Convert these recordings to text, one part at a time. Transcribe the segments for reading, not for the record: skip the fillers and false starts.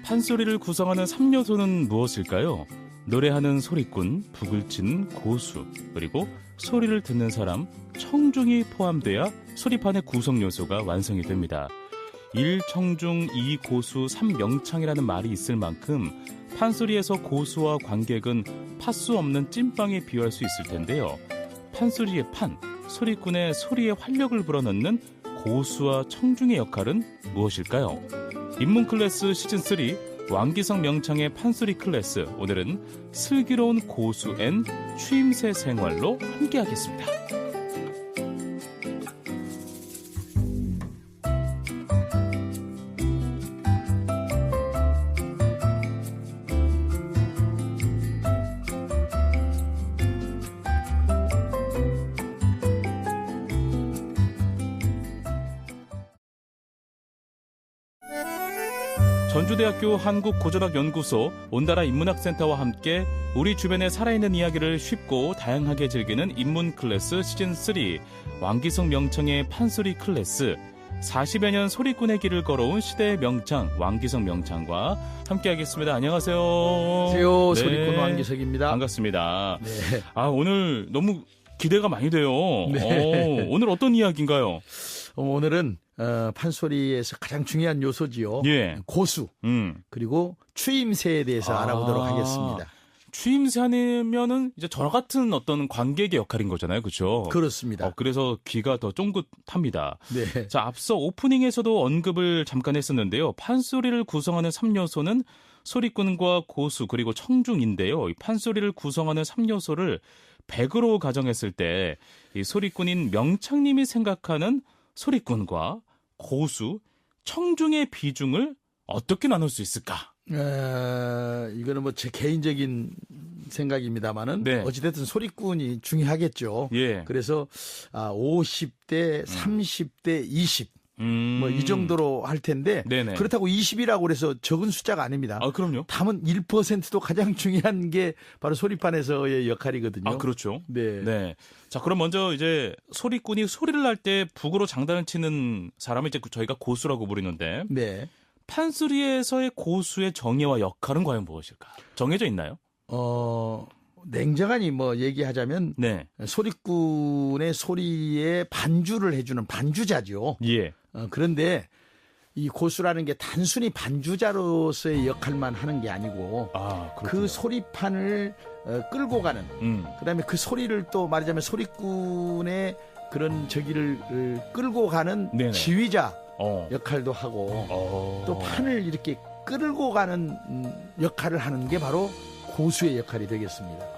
판소리를 구성하는 3요소는 무엇일까요? 노래하는 소리꾼, 북을 치는 고수, 그리고 소리를 듣는 사람, 청중이 포함돼야 소리판의 구성 요소가 완성이 됩니다. 1청중, 2고수, 3명창이라는 말이 있을 만큼 판소리에서 고수와 관객은 팥수 없는 찐빵에 비유할 수 있을 텐데요. 판소리의 판, 소리꾼의 소리에 활력을 불어넣는 고수와 청중의 역할은 무엇일까요? 입문 클래스 시즌3 왕기성 명창의 판소리 클래스, 오늘은 슬기로운 고수 앤 추임새 생활로 함께하겠습니다. 전주대학교 한국고전학연구소 온다라 인문학센터와 함께 우리 주변에 살아있는 이야기를 쉽고 다양하게 즐기는 인문 클래스 시즌3 왕기성 명창의 판소리 클래스, 40여 년 소리꾼의 길을 걸어온 시대의 명창 왕기성 명창과 함께하겠습니다. 안녕하세요. 안녕하세요. 네. 소리꾼 왕기석입니다. 반갑습니다. 네. 오늘 너무 기대가 많이 돼요. 네. 오늘 어떤 이야기인가요? 오늘은 판소리에서 가장 중요한 요소지요. 예. 고수 그리고 추임새에 대해서 알아보도록 하겠습니다. 추임새 하면은 이제 저 같은 어떤 관객의 역할인 거잖아요, 그렇죠? 그렇습니다. 그래서 귀가 더 쫑긋합니다. 네. 자, 앞서 오프닝에서도 언급을 잠깐 했었는데요. 판소리를 구성하는 3요소는 소리꾼과 고수 그리고 청중인데요. 이 판소리를 구성하는 3요소를 100으로 가정했을 때 이 소리꾼인 명창님이 생각하는 소리꾼과 고수, 청중의 비중을 어떻게 나눌 수 있을까? 이거는 뭐 제 개인적인 생각입니다만은 네. 어찌됐든 소리꾼이 중요하겠죠. 예. 그래서 50대, 30대, 20 뭐 이 정도로 할 텐데 네네. 그렇다고 20이라고 그래서 적은 숫자가 아닙니다. 그럼요. 다만 1%도 가장 중요한 게 바로 소리판에서의 역할이거든요. 그렇죠. 네. 네. 자, 그럼 먼저 이제 소리꾼이 소리를 할 때 북으로 장단을 치는 사람을 이제 저희가 고수라고 부르는데 네. 판소리에서의 고수의 정의와 역할은 과연 무엇일까? 정해져 있나요? 냉정하니 뭐 얘기하자면 네. 소리꾼의 소리에 반주를 해주는 반주자죠. 예. 그런데 이 고수라는 게 단순히 반주자로서의 역할만 하는 게 아니고 그 소리판을 끌고 가는 그다음에 그 소리를 또 말하자면 소리꾼의 그런 저기를 끌고 가는 네네. 지휘자 역할도 하고 또 판을 이렇게 끌고 가는 역할을 하는 게 바로 고수의 역할이 되겠습니다.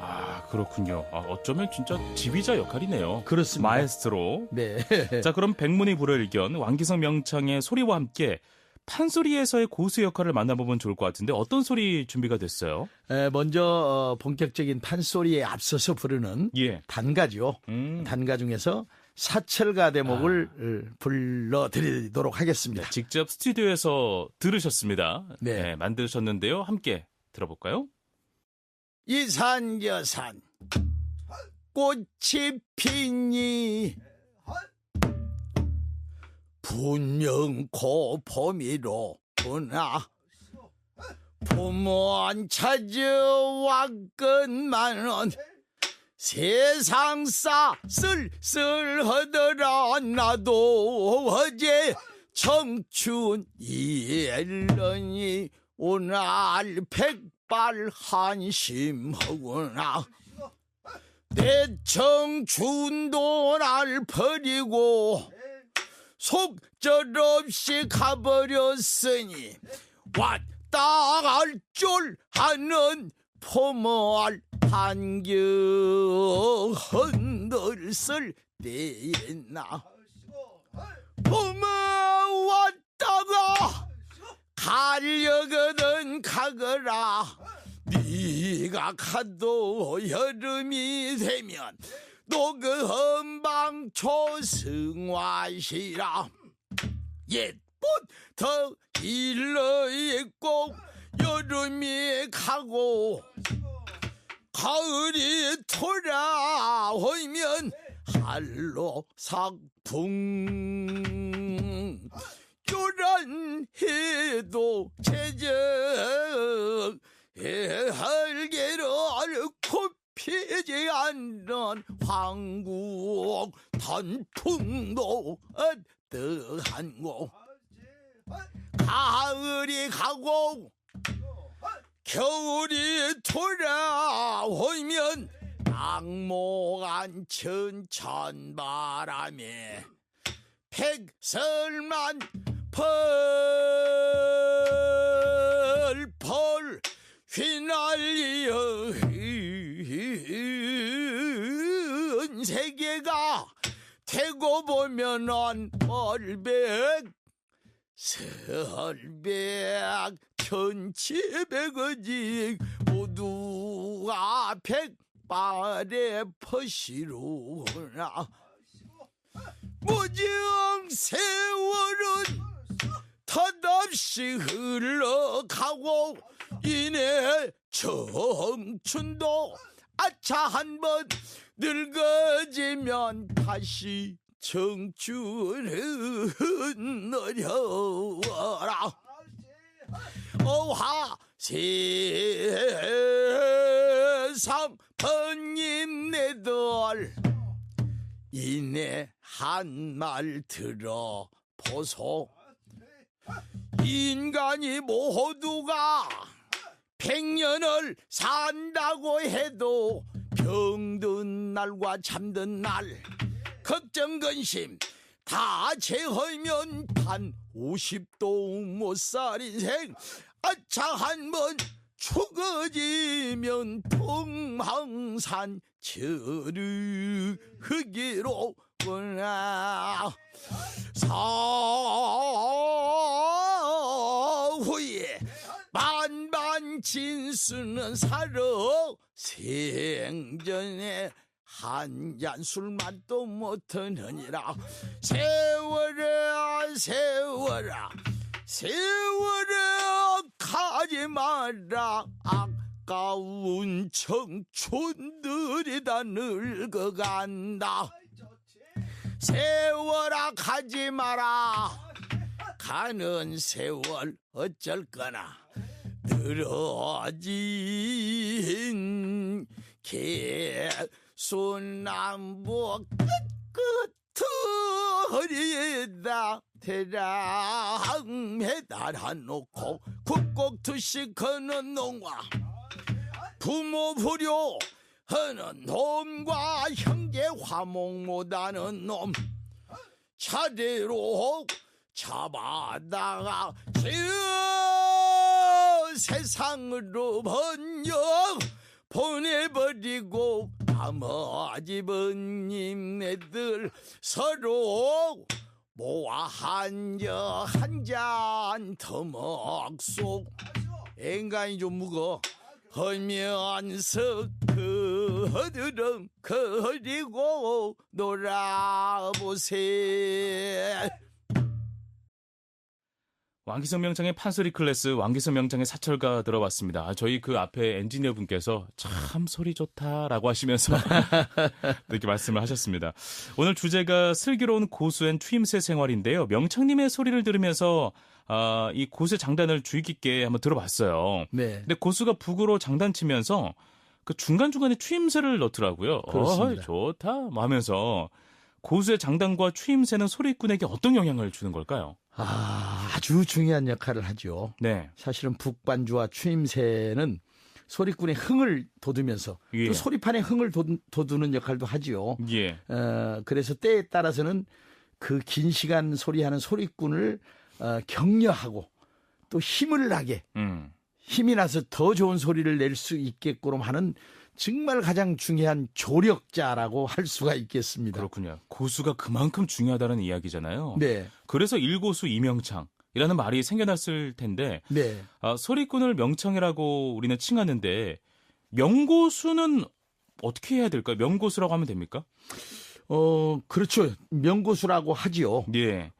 그렇군요. 어쩌면 진짜 지휘자 역할이네요. 그렇습니다. 마에스트로. 네. 자, 그럼 백문이 불여일견 왕기성 명창의 소리와 함께 판소리에서의 고수 역할을 만나보면 좋을 것 같은데 어떤 소리 준비가 됐어요? 먼저 본격적인 판소리에 앞서서 부르는 예. 단가죠. 단가 중에서 사철가 대목을 불러드리도록 하겠습니다. 네, 직접 스튜디오에서 들으셨습니다. 네. 네, 만드셨는데요. 함께 들어볼까요? 이산여산 꽃이 피니 분명코 봄이로구나 봄은 찾아왔건만은 세상사 쓸쓸하더라 나도 어제 청춘 일러니 오늘 백발 한심하구나 내 청춘도 날 버리고 속절없이 가버렸으니 왔다 갈 줄 아는 포모할 한겨 흔들쓸 때나 포모 왔다가 가려거든 가거라 네가 가도 여름이 되면 노금방 초승화시라 옛부터 일러있고 여름이 가고 가을이 돌아오면 한로 삭풍 교란해도 제정 헬게를 굽히지 않는 황국 단풍도 어떠한고 가을이 가고 겨울이 돌아오면 악몽한 천천바람에 백설만 펄펄 휘날리어 세계가 되고 보면은 설백 천치백어지 모두가 백발의 퍼시로구나. 무정 세월은 덧없이 흘러가고 이내 청춘도 아차 한번 늙어지면 다시 청춘은 어려워라. 어화 세상 번님네들 이내 한 말 들어보소. 인간이 모두가 100년을 산다고 해도 병든 날과 잠든 날 걱정 근심 다 제하면 단 50도 못 살 인생. 아차 한번 죽어지면 동황산 저르기로구나. 사후에 만반진수는 살아 생전에 한 잔 술 맛도 못하느니라. 세월아 세월아 세월아 가지 마라. 아까운 청춘들이 다 늙어간다. 세월아 가지 마라. 가는 세월 어쩔 거나 늘어진 개순나무 끝끝허리에다 대랑 매달아놓고 국곡투식하는 놈과 부모 불효하는 놈과 형제 화목 못하는 놈 차례로 잡아다가 세상으로 번영 보내버리고 나머지 번님네들 서로 모아 한 잔 더 먹소. 인간이 좀 무거 하면서 그들은 그리고 놀아보세. 왕기성 명창의 판소리 클래스, 왕기성 명창의 사철가 들어봤습니다. 저희 그 앞에 엔지니어 분께서 참 소리 좋다라고 하시면서 이렇게 말씀을 하셨습니다. 오늘 주제가 슬기로운 고수의 추임새 생활인데요. 명창님의 소리를 들으면서 이 고수의 장단을 주의 깊게 한번 들어봤어요. 네. 근데 고수가 북으로 장단치면서 그 중간중간에 추임새를 넣더라고요. 그렇습니다. 좋다 뭐 하면서 고수의 장단과 추임새는 소리꾼에게 어떤 영향을 주는 걸까요? 아주 중요한 역할을 하죠. 네. 사실은 북반주와 추임새는 소리꾼의 흥을 돋우면서 예. 또 소리판의 흥을 돋우는 역할도 하지요. 예. 그래서 때에 따라서는 그 긴 시간 소리하는 소리꾼을 격려하고 또 힘을 나게 힘이 나서 더 좋은 소리를 낼 수 있게끔 하는 정말 가장 중요한 조력자라고 할 수가 있겠습니다. 그렇군요. 고수가 그만큼 중요하다는 이야기잖아요. 네. 그래서 일고수 이명창이라는 말이 생겨났을 텐데 네. 소리꾼을 명창이라고 우리는 칭하는데 명고수는 어떻게 해야 될까요? 명고수라고 하면 됩니까? 그렇죠. 명고수라고 하지요. 예.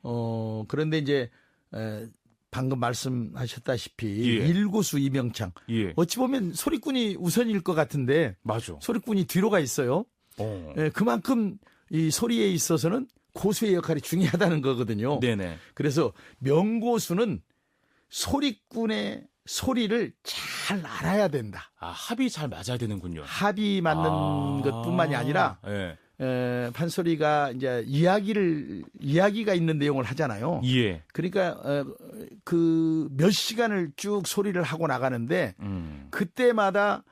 그런데 이제 방금 말씀하셨다시피 예. 일고수 이명창. 예. 어찌 보면 소리꾼이 우선일 것 같은데 맞아. 소리꾼이 뒤로 가 있어요. 그만큼 이 소리에 있어서는 고수의 역할이 중요하다는 거거든요. 네네. 그래서 명고수는 소리꾼의 소리를 잘 알아야 된다. 합이 잘 맞아야 되는군요. 합이 맞는 것뿐만이 아니라 네. 판소리가 이제 이야기가 있는 내용을 하잖아요. 예. 그러니까 그 몇 시간을 쭉 소리를 하고 나가는데 그때마다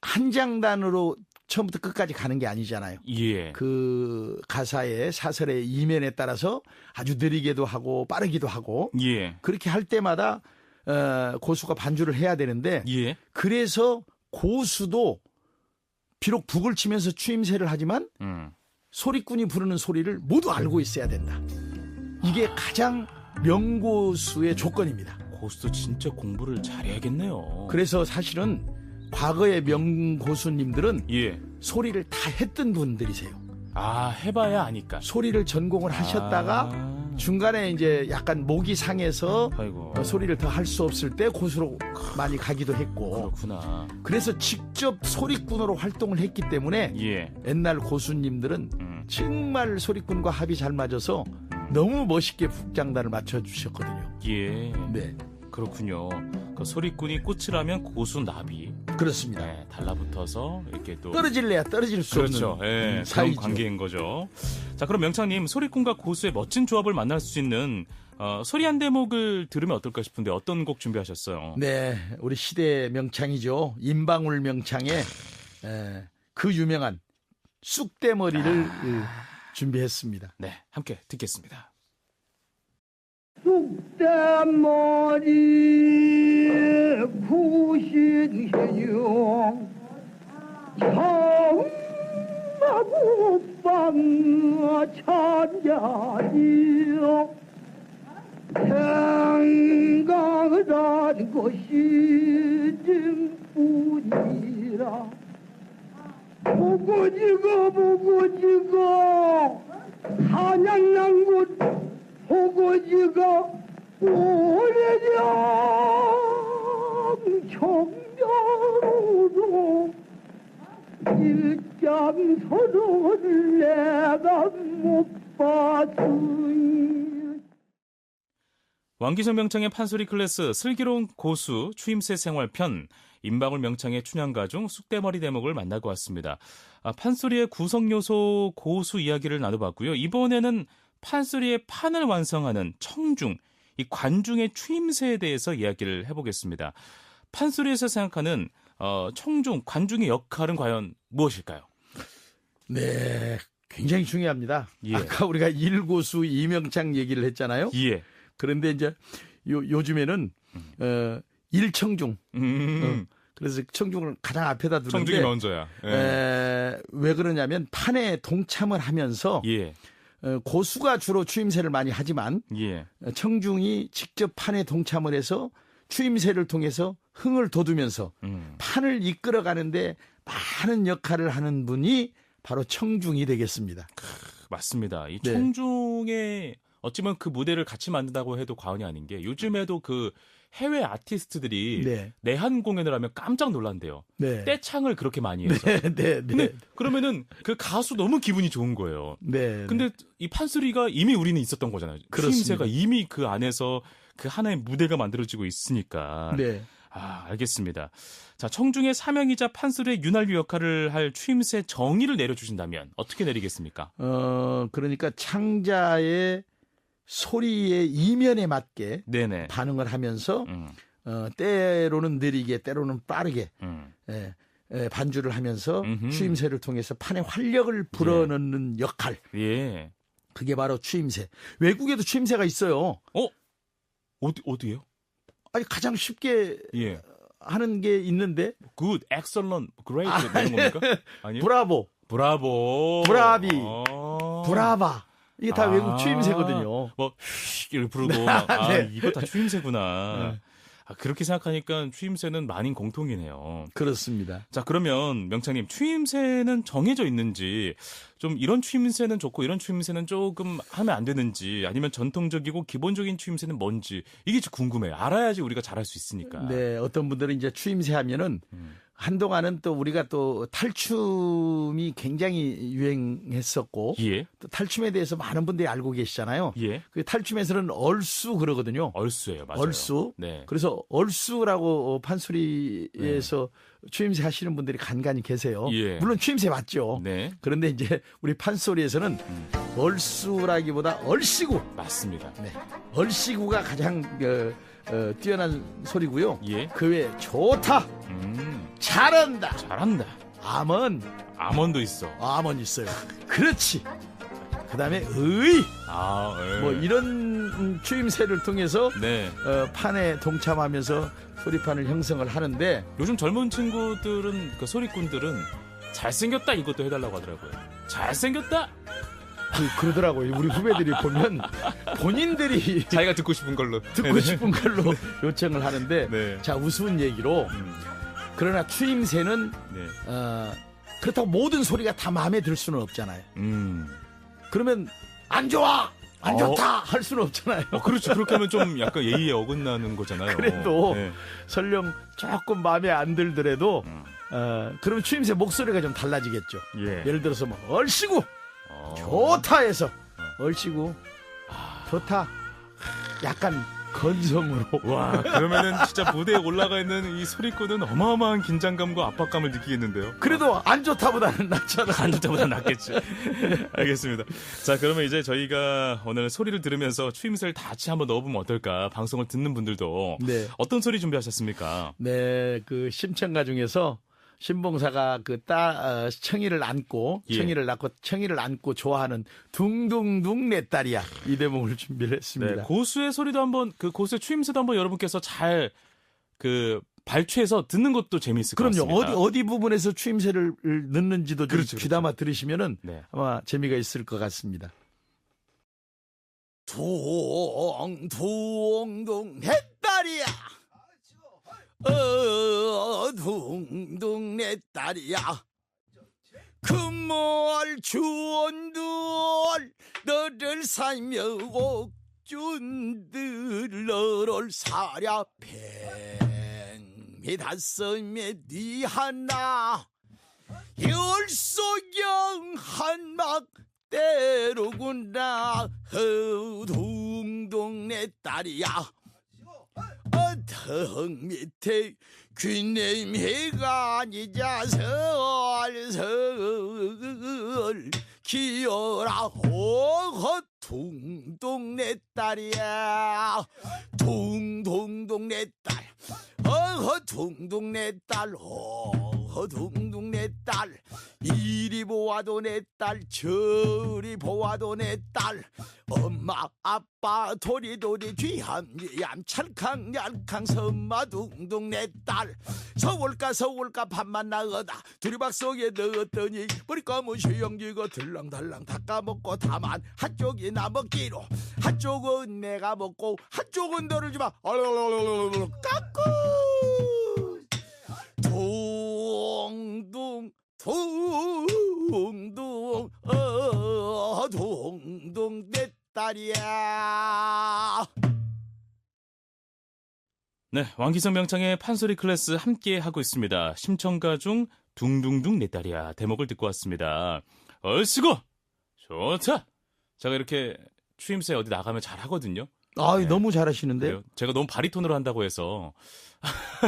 한 장단으로 처음부터 끝까지 가는 게 아니잖아요. 예. 그 가사의 사설의 이면에 따라서 아주 느리게도 하고 빠르기도 하고 예. 그렇게 할 때마다 고수가 반주를 해야 되는데 예. 그래서 고수도 비록 북을 치면서 추임새를 하지만 소리꾼이 부르는 소리를 모두 알고 있어야 된다. 이게 가장 명고수의 조건입니다. 고수도 진짜 공부를 잘해야겠네요. 그래서 사실은 과거의 명고수님들은 예. 소리를 다 했던 분들이세요. 해봐야 아니까. 소리를 전공을 하셨다가 중간에 이제 약간 목이 상해서 아이고. 소리를 더 할 수 없을 때 고수로 많이 가기도 했고. 그렇구나. 그래서 직접 소리꾼으로 활동을 했기 때문에 예. 옛날 고수님들은 정말 소리꾼과 합이 잘 맞아서 너무 멋있게 북장단을 맞춰주셨거든요. 예. 네. 그렇군요. 그 소리꾼이 꽃이라면 고수 나비. 그렇습니다. 네, 달라붙어서 이렇게 또 떨어질래야 떨어질 수 그렇죠. 없는 예, 그런 사이죠. 관계인 거죠. 자, 그럼 명창님 소리꾼과 고수의 멋진 조합을 만날 수 있는 소리 한 대목을 들으면 어떨까 싶은데 어떤 곡 준비하셨어요? 네, 우리 시대 명창이죠. 임방울 명창의 그 유명한 쑥대머리를 준비했습니다. 네, 함께 듣겠습니다. 쑥대머리 구신해요 청마구방 찬자지요 생각한 것이 증뿐이라 보고 지고 한양난곳 보고지가 오래전 청년으로 일장서를 내가 못 봤으니. 왕기성 명창의 판소리 클래스 슬기로운 고수 추임새 생활편 임방울 명창의 춘향가 중 쑥대머리 대목을 만나고 왔습니다. 판소리의 구성 요소 고수 이야기를 나눠봤고요. 이번에는 판소리의 판을 완성하는 청중, 이 관중의 추임새에 대해서 이야기를 해보겠습니다. 판소리에서 생각하는 청중, 관중의 역할은 과연 무엇일까요? 네, 굉장히 중요합니다. 예. 아까 우리가 일고수 이명창 얘기를 했잖아요. 예. 그런데 이제 요즘에는 일청중. 그래서 청중을 가장 앞에다 두는데 청중이 먼저야. 예. 왜 그러냐면 판에 동참을 하면서 예. 고수가 주로 추임새를 많이 하지만 예. 청중이 직접 판에 동참을 해서 추임새를 통해서 흥을 돋우면서 판을 이끌어가는데 많은 역할을 하는 분이 바로 청중이 되겠습니다. 맞습니다. 이 네. 청중의 어찌보면 그 무대를 같이 만든다고 해도 과언이 아닌 게 요즘에도 그 해외 아티스트들이 네. 내한 공연을 하면 깜짝 놀란대요. 네. 떼창을 그렇게 많이 해서. 네, 네, 네. 근데 그러면은 그 가수 너무 기분이 좋은 거예요. 네. 근데 이 판소리가 이미 우리는 있었던 거잖아요. 그렇습니다. 추임새가 이미 그 안에서 그 하나의 무대가 만들어지고 있으니까. 네. 알겠습니다. 자, 청중의 사명이자 판소리의 윤활유 역할을 할 추임새 정의를 내려주신다면 어떻게 내리겠습니까? 그러니까 창자의 소리의 이면에 맞게 네네. 반응을 하면서 때로는 느리게 때로는 빠르게 반주를 하면서 추임새를 통해서 판에 활력을 불어넣는 역할. 예. 그게 바로 추임새. 외국에도 추임새가 있어요. 어디요? 아니 가장 쉽게 예. 하는 게 있는데 Good, excellent, great 이런 겁니까? 아니요. 브라보, 브라보, 브라비, 브라바. 이게 다 외국 추임새거든요. 이렇게 부르고 막, 네. 이거 다 추임새구나. 네. 그렇게 생각하니까 추임새는 만인 공통이네요. 그렇습니다. 자, 그러면 명창님 추임새는 정해져 있는지 좀 이런 추임새는 좋고 이런 추임새는 조금 하면 안 되는지 아니면 전통적이고 기본적인 추임새는 뭔지 이게 좀 궁금해요. 알아야지 우리가 잘할 수 있으니까. 네, 어떤 분들은 이제 추임새 하면은 한동안은 또 우리가 또 탈춤이 굉장히 유행했었고 예. 또 탈춤에 대해서 많은 분들이 알고 계시잖아요. 예. 그 탈춤에서는 얼수 그러거든요. 얼수예요, 맞아요. 얼수. 네. 그래서 얼수라고 판소리에서 추임새 하시는 분들이 간간히 계세요. 예. 물론 추임새 맞죠. 네. 그런데 이제 우리 판소리에서는 얼수라기보다 얼씨구. 맞습니다. 네. 얼씨구가 가장 뛰어난 소리고요. 예. 그 외에 좋다, 잘한다, 잘한다. 암은 암원도 있어. 암은 있어요. 그렇지. 그다음에 의, 예. 뭐 이런 추임새를 통해서 네. 판에 동참하면서 소리판을 형성을 하는데 요즘 젊은 친구들은 그 소리꾼들은 잘생겼다 이것도 해달라고 하더라고요. 잘생겼다. 그러더라고요. 우리 후배들이 보면 본인들이 자기가 듣고 싶은 걸로 듣고 싶은 걸로 요청을 하는데 네. 자 우스운 얘기로 그러나 추임새는 네. 그렇다고 모든 소리가 다 마음에 들 수는 없잖아요. 음. 그러면 안 좋아, 안 좋다 할 수는 없잖아요. 그렇죠. 그렇게 하면 좀 약간 예의에 어긋나는 거잖아요. 그래도 네. 설령 조금 마음에 안 들더라도 그러면 추임새 목소리가 좀 달라지겠죠. 예. 예를 들어서 뭐 얼씨구 좋다 해서 얼씨구 좋다 약간 건성으로 와, 그러면은 진짜 무대에 올라가 있는 이 소리꾼은 어마어마한 긴장감과 압박감을 느끼겠는데요. 그래도 안 좋다보다는 낫잖아. 안 좋다보다 낫겠죠. 알겠습니다. 자, 그러면 이제 저희가 오늘 소리를 들으면서 추임새를 다 같이 한번 넣어보면 어떨까? 방송을 듣는 분들도 네. 어떤 소리 준비하셨습니까? 네, 그 심청가 중에서 신봉사가 그 청이를 안고 예. 청이를 안고 좋아하는 둥둥둥 내 딸이야 이 대목을 준비를 했습니다. 네, 고수의 소리도 한번 그 고수의 추임새도 한번 여러분께서 잘 그 발췌해서 듣는 것도 재미있을 것 그럼요. 같습니다. 어디 부분에서 추임새를 넣는지도 좀 그렇죠, 귀담아 들으시면은 네. 아마 재미가 있을 것 같습니다. 둥둥둥 내 딸이야. 둥둥 내 딸이야. 금월 주원들 너를 살며 옥준들 너를 사랴 팽미 다섯매 니 하나 열소경 한막 때로구나 둥둥 내 딸이야. 턱 밑에 귀내미가 아니자 설설 기어라 오호 둥둥 내 딸이야. 둥둥둥 내 딸 어허 둥둥 내 딸 어허 둥둥 내 딸 이리 보아도 내 딸 저리 보아도 내 딸 엄마 아빠 도리도리 뒤함뒤함 찰캉얄캉 섬마 둥둥 내 딸 서울가 밥만 나가다 두리박속에 넣었더니 머리감은 수영지고 들랑달랑 닦아먹고 다만 한쪽이 나 먹기로 한쪽은 내가 먹고 한쪽은 너를 주마 까꾸 둥둥 둥둥 둥둥 내 딸이야. 네, 왕기성 명창의 판소리 클래스 함께 하고 있습니다. 심청가 중 둥둥둥 내 딸이야 대목을 듣고 왔습니다. 얼씨구 좋다. 제가 이렇게 추임새 어디 나가면 잘하거든요. 네. 너무 잘하시는데요. 그래요? 제가 너무 바리톤으로 한다고 해서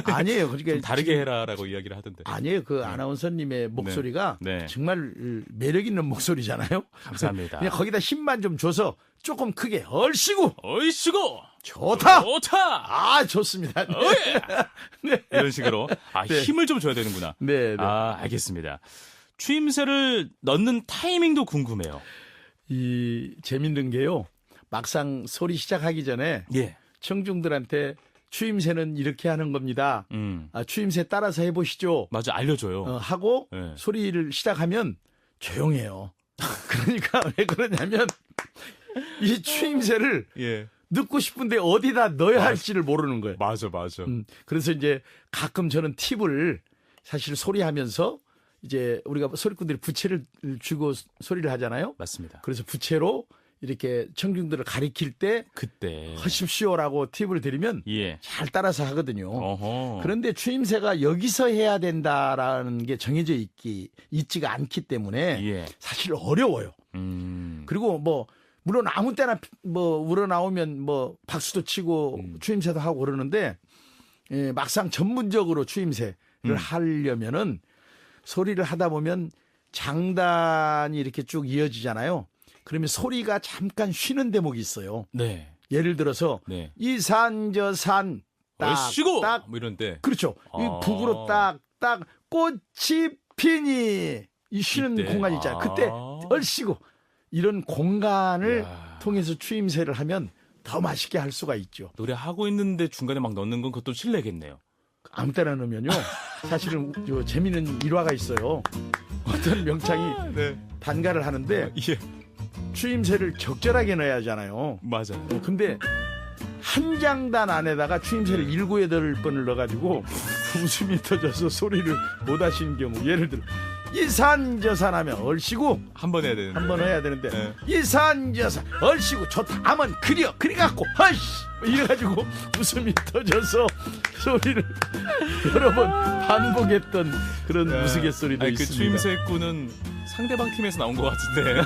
아니에요. 그러니까 좀 다르게 해라라고 이야기를 하던데. 아니에요. 그 아나운서님의 목소리가 네. 정말 매력 있는 목소리잖아요. 감사합니다. 그냥 거기다 힘만 좀 줘서 조금 크게 얼씨구 얼씨구 좋다. 좋다. 좋습니다. 네. 이런 식으로 네. 힘을 좀 줘야 되는구나. 네. 알겠습니다. 추임새를 넣는 타이밍도 궁금해요. 이 재밌는 게요. 막상 소리 시작하기 전에 예. 청중들한테 추임새는 이렇게 하는 겁니다. 추임새 따라서 해보시죠. 맞아, 알려줘요. 하고 네. 소리를 시작하면 조용해요. 그러니까 왜 그러냐면 이 추임새를 예. 넣고 싶은데 어디다 넣어야 할지를 모르는 거예요. 맞아. 그래서 이제 가끔 저는 팁을 사실 소리하면서 이제 우리가 소리꾼들이 부채를 쥐고 소리를 하잖아요. 맞습니다. 그래서 부채로 이렇게 청중들을 가리킬 때 그때 하십시오라고 팁을 드리면 예. 잘 따라서 하거든요. 어허. 그런데 추임새가 여기서 해야 된다라는 게 정해져 있지가 않기 때문에 예. 사실 어려워요. 그리고 뭐 물론 아무 때나 뭐 우러나오면 뭐 박수도 치고 추임새도 하고 그러는데 예, 막상 전문적으로 추임새를 하려면은 소리를 하다 보면 장단이 이렇게 쭉 이어지잖아요. 그러면 소리가 잠깐 쉬는 대목이 있어요. 네. 예를 들어서 네. 이 산 저 산 얼씨구 딱 뭐 이런 때. 그렇죠. 이 북으로 딱 꽃이 피니 이 쉬는 이때. 공간 있잖아요. 그때 얼씨구 이런 공간을 야. 통해서 추임새를 하면 더 맛있게 할 수가 있죠. 노래하고 있는데 중간에 막 넣는 건 그것도 실례겠네요. 아무 때나 넣으면요. 사실은 저 재미있는 일화가 있어요. 어떤 명창이 네. 단가를 하는데 예. 추임새를 적절하게 넣어야 하잖아요. 맞아요. 근데 한 장단 안에다가 추임새를 7, 8번을 넣어가지고 웃음이 터져서 소리를 못 하시는 경우 예를 들어 이산 저산 하면 얼씨구 한 번 해야 되는데. 한 번 해야 되는데 네. 이산 저산 얼씨구 좋다 하면 그래갖고 헐씨 이래가지고 웃음이 터져서 소리를 여러 번 반복했던 그런 우스갯소리도 아니, 있습니다. 그 추임새꾼은 상대방 팀에서 나온 것 같은데.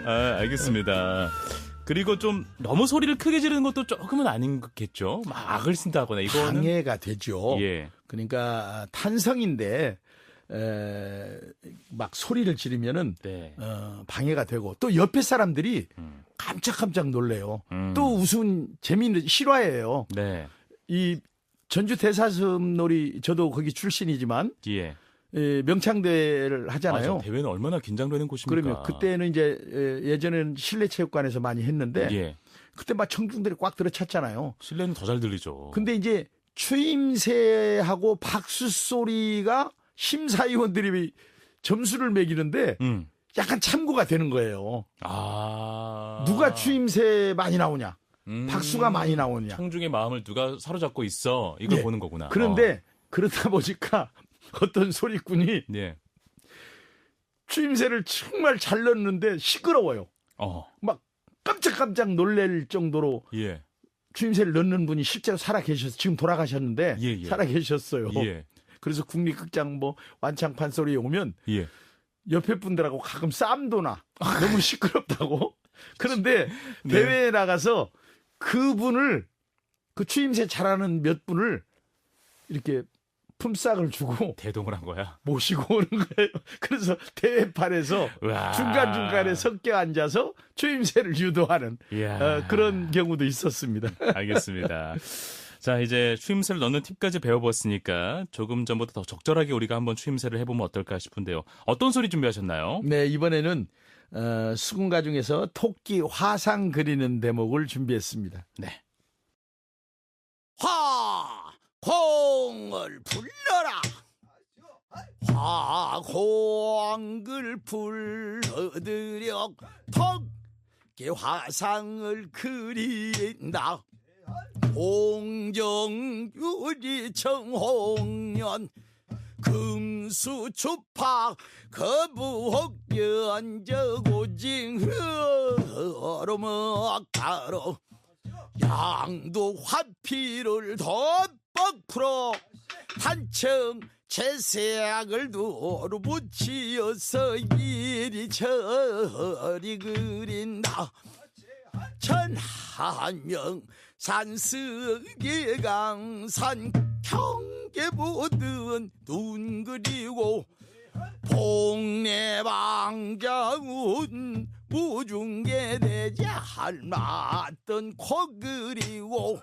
아, 알겠습니다. 그리고 좀 너무 소리를 크게 지르는 것도 조금은 아닌겠죠. 막 악을 쓴다거나 이거는 방해가 되죠. 예. 그러니까 탄성인데 막 소리를 지르면은 네. 방해가 되고 또 옆에 사람들이 깜짝깜짝 놀래요. 또 웃음 재미있는 실화예요. 네. 이 전주 대사슴놀이 저도 거기 출신이지만 예. 명창대회를 하잖아요. 맞아, 대회는 얼마나 긴장되는 곳입니까? 그러면 그때는 이제 예전에는 실내체육관에서 많이 했는데 예. 그때 막 청중들이 꽉 들어찼잖아요. 실내는 더 잘 들리죠. 근데 이제 추임새하고 박수 소리가 심사위원들이 점수를 매기는데 약간 참고가 되는 거예요. 아. 누가 추임새 많이 나오냐, 박수가 많이 나오냐. 청중의 마음을 누가 사로잡고 있어 이걸 네. 보는 거구나. 그런데 그러다 보니까 어떤 소리꾼이 예. 추임새를 정말 잘 넣는데 시끄러워요. 막 깜짝깜짝 놀랄 정도로 예. 추임새를 넣는 분이 실제로 살아계셔서 지금 돌아가셨는데 예. 살아계셨어요. 예. 그래서 국립극장 뭐 완창판 소리에 오면 예. 옆에 분들하고 가끔 쌈도 나. 너무 시끄럽다고. 그런데 네. 대회에 나가서 그분을 그 추임새 잘하는 몇 분을 이렇게 품삯을 주고 대동을 한 거야. 모시고 오는 거예요. 그래서 대회판에서 우와. 중간중간에 섞여 앉아서 추임새를 유도하는 그런 경우도 있었습니다. 알겠습니다. 자, 이제 추임새를 넣는 팁까지 배워봤으니까 조금 전보다 더 적절하게 우리가 한번 추임새를 해보면 어떨까 싶은데요. 어떤 소리 준비하셨나요? 네, 이번에는 수군가 중에서 토끼 화상 그리는 대목을 준비했습니다. 네. 화공을 불러라. 화공을 불러들여 토끼 화상을 그린다. 홍정유리 청홍년 금수추파 거부혹변저고징흐로먹가로 양도 화피를 덮박 풀어 단청 채색을 도로 붙이어서 이리 저리 그린다. 천한명 산승계강산 경계보든 눈 그리고 복내방자운 무중계대자 할맞던 코 그리고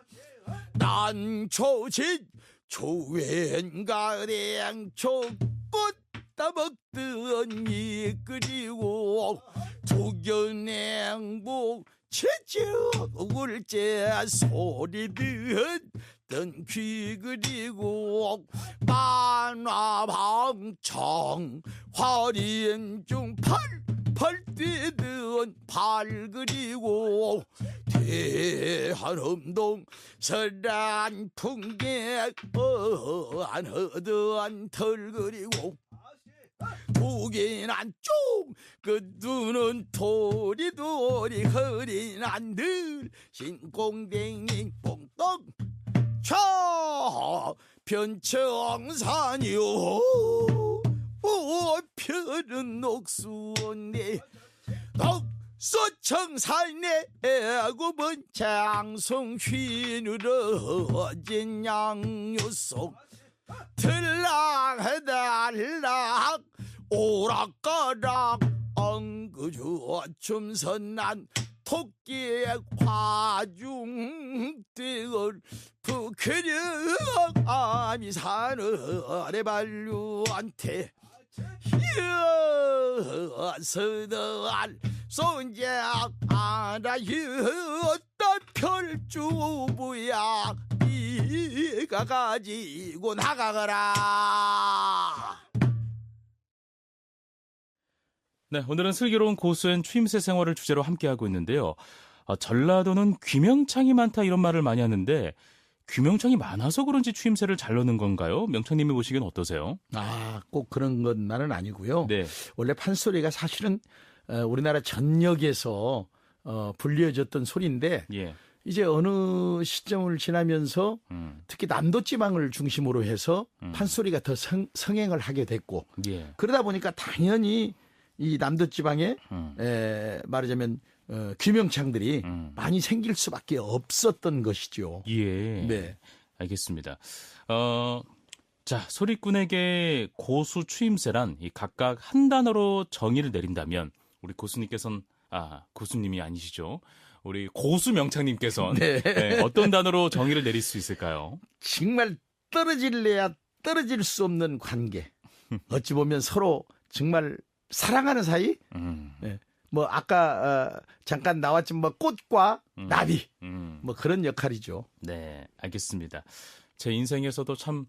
난초짓 초웬가랭초 꽃 따먹던 이 그리고 두견냉복 채찍을 째 소리 듣던 귀 그리고 만화방청 화린 중 팔 뛰던 발 그리고 대한음동 설안 풍계 안허던 털 그리고 두긴 안쪽 그 눈은 도리도리 허린 안들 신공댕이 뽕떡 차 변청산이요 우편은 옥수원네 독소청산네 애고먼 장성 휘누러진 양유속 들락달락 오락가락 엉그주 춤선난 토끼의 화중대을 부크력 아미산을에 발류한테 서더알 손작 알아였던 별주부야 이가 가지고 나가거라. 네, 오늘은 슬기로운 고수의 추임새 생활을 주제로 함께하고 있는데요. 전라도는 귀명창이 많다 이런 말을 많이 하는데 귀명창이 많아서 그런지 추임새를 잘 넣는 건가요? 명창님이 보시기엔 어떠세요? 꼭 그런 것만은 아니고요. 네. 원래 판소리가 사실은 우리나라 전역에서 불려졌던 소리인데 예. 이제 어느 시점을 지나면서 특히 남도지방을 중심으로 해서 판소리가 더 성행을 하게 됐고 예. 그러다 보니까 당연히 이 남도지방에 말하자면 귀명창들이 많이 생길 수밖에 없었던 것이죠. 예. 네. 알겠습니다. 자, 소리꾼에게 고수 추임새란 이 각각 한 단어로 정의를 내린다면 우리 고수님께서는 고수님이 아니시죠? 우리 고수 명창님께서는 네. 네, 어떤 단어로 정의를 내릴 수 있을까요? 정말 떨어질래야 떨어질 수 없는 관계. 어찌 보면 서로 정말 사랑하는 사이? 네. 뭐 아까 잠깐 나왔지만 뭐 꽃과 나비 뭐 그런 역할이죠. 네, 알겠습니다. 제 인생에서도 참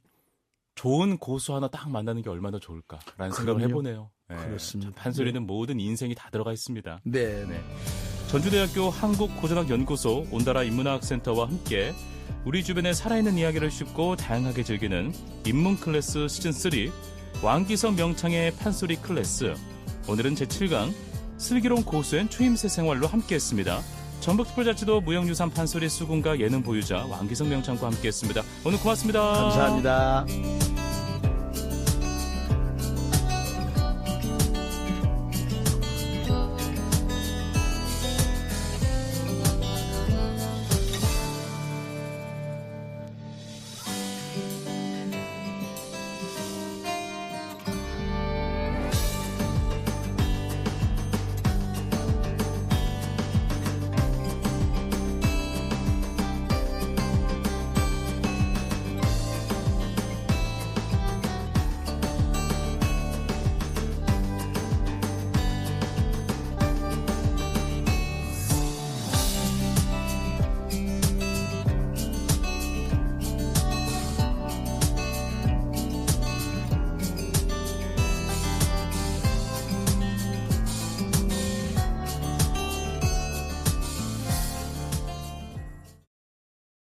좋은 고수 하나 딱 만나는 게 얼마나 좋을까라는 생각을 해보네요. 네, 그렇습니다. 판소리는 모든 인생이 다 들어가 있습니다. 네. 네. 전주대학교 한국고전학연구소 온다라 인문학센터와 함께 우리 주변의 살아있는 이야기를 쉽고 다양하게 즐기는 인문 클래스 시즌3 왕기성 명창의 판소리 클래스. 오늘은 제7강 슬기로운 고수의 추임새 생활로 함께했습니다. 전북특별자치도 무형유산 판소리 수군가 예능 보유자 왕기성 명창과 함께했습니다. 오늘 고맙습니다. 감사합니다.